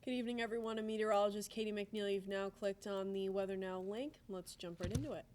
Good evening, everyone. I'm meteorologist Catie McNeil. You've now clicked on the Weather Now link. Let's jump right into it.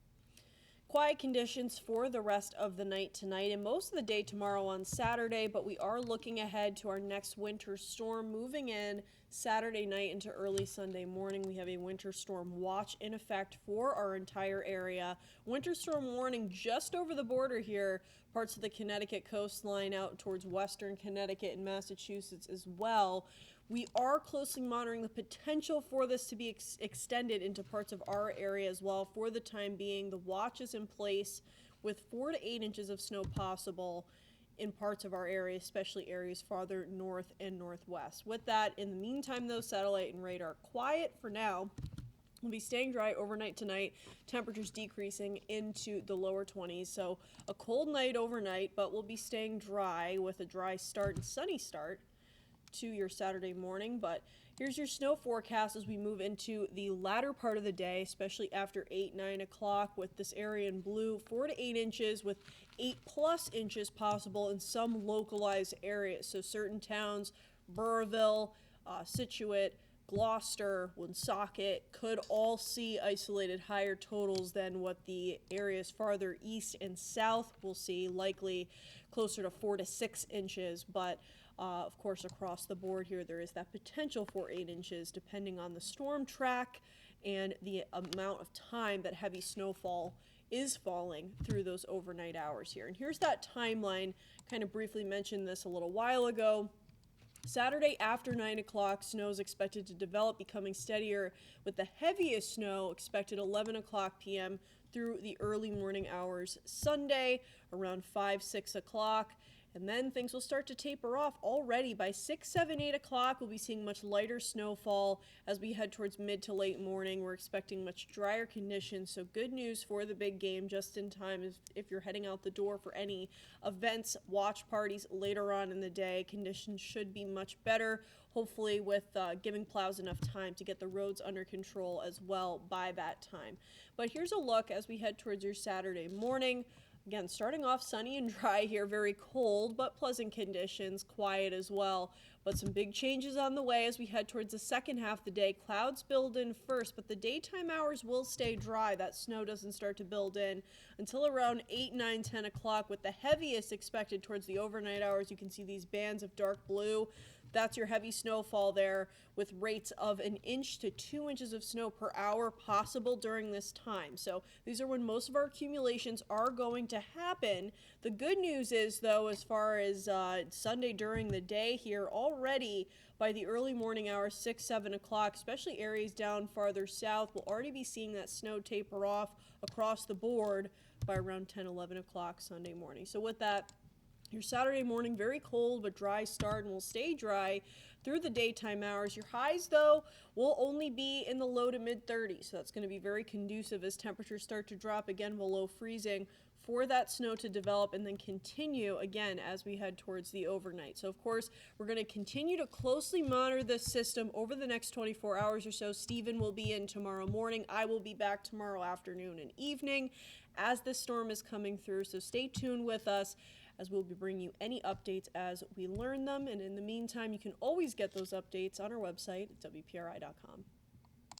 Quiet conditions for the rest of the night tonight and most of the day tomorrow on Saturday, but we are looking ahead to our next winter storm moving in Saturday night into early Sunday morning. We have a winter storm watch in effect for our entire area. Winter storm warning just over the border here, parts of the Connecticut coastline out towards western Connecticut and Massachusetts as well. We are closely monitoring the potential for this to be extended into parts of our area as well. For the time being, the watch is in place with 4 to 8 inches of snow possible in parts of our area, especially areas farther north and northwest. With that, in the meantime, though, satellite and radar quiet for now. We'll be staying dry overnight tonight. Temperatures decreasing into the lower 20s. So a cold night overnight, but we'll be staying dry with a dry start and sunny start to your Saturday morning. But here's your snow forecast as we move into the latter part of the day, especially after 8-9 o'clock, with this area in blue, 4 to 8 inches with 8+ inches possible in some localized areas. So certain towns, Burrville, Scituate, Gloucester, Woonsocket could all see isolated higher totals than what the areas farther east and south will see, likely closer to 4 to 6 inches. But of course, across the board here, there is that potential for 8 inches depending on the storm track and the amount of time that heavy snowfall is falling through those overnight hours here. And here's that timeline. Kind of briefly mentioned this a little while ago. Saturday after 9 o'clock, snow is expected to develop, becoming steadier, with the heaviest snow expected 11 o'clock p.m. through the early morning hours Sunday, around 5-6 o'clock. And then things will start to taper off already by 6, 7, 8 o'clock. We'll be seeing much lighter snowfall as we head towards mid to late morning. We're expecting much drier conditions, so good news for the big game just in time if you're heading out the door for any events, watch parties later on in the day. Conditions should be much better, hopefully with giving plows enough time to get the roads under control as well by that time. But here's a look as we head towards your Saturday morning. Again, starting off sunny and dry here, very cold, but pleasant conditions, quiet as well. But some big changes on the way as we head towards the second half of the day. Clouds build in first, but the daytime hours will stay dry. That snow doesn't start to build in until around 8, 9, 10 o'clock, with the heaviest expected towards the overnight hours. You can see these bands of dark blue. That's your heavy snowfall there, with rates of 1 inch to 2 inches of snow per hour possible during this time. So these are when most of our accumulations are going to happen. The good news is, though, as far as Sunday during the day here, already by the early morning hours, 6, 7 o'clock, especially areas down farther south, we'll already be seeing that snow taper off across the board by around 10, 11 o'clock Sunday morning. So with that, your Saturday morning, very cold but dry start, and will stay dry through the daytime hours. Your highs, though, will only be in the low to mid-30s, so that's going to be very conducive as temperatures start to drop again below freezing for that snow to develop and then continue again as we head towards the overnight. So, of course, we're going to continue to closely monitor this system over the next 24 hours or so. Stephen will be in tomorrow morning. I will be back tomorrow afternoon and evening as this storm is coming through, so stay tuned with us as we'll be bringing you any updates as we learn them. And in the meantime, you can always get those updates on our website at WPRI.com.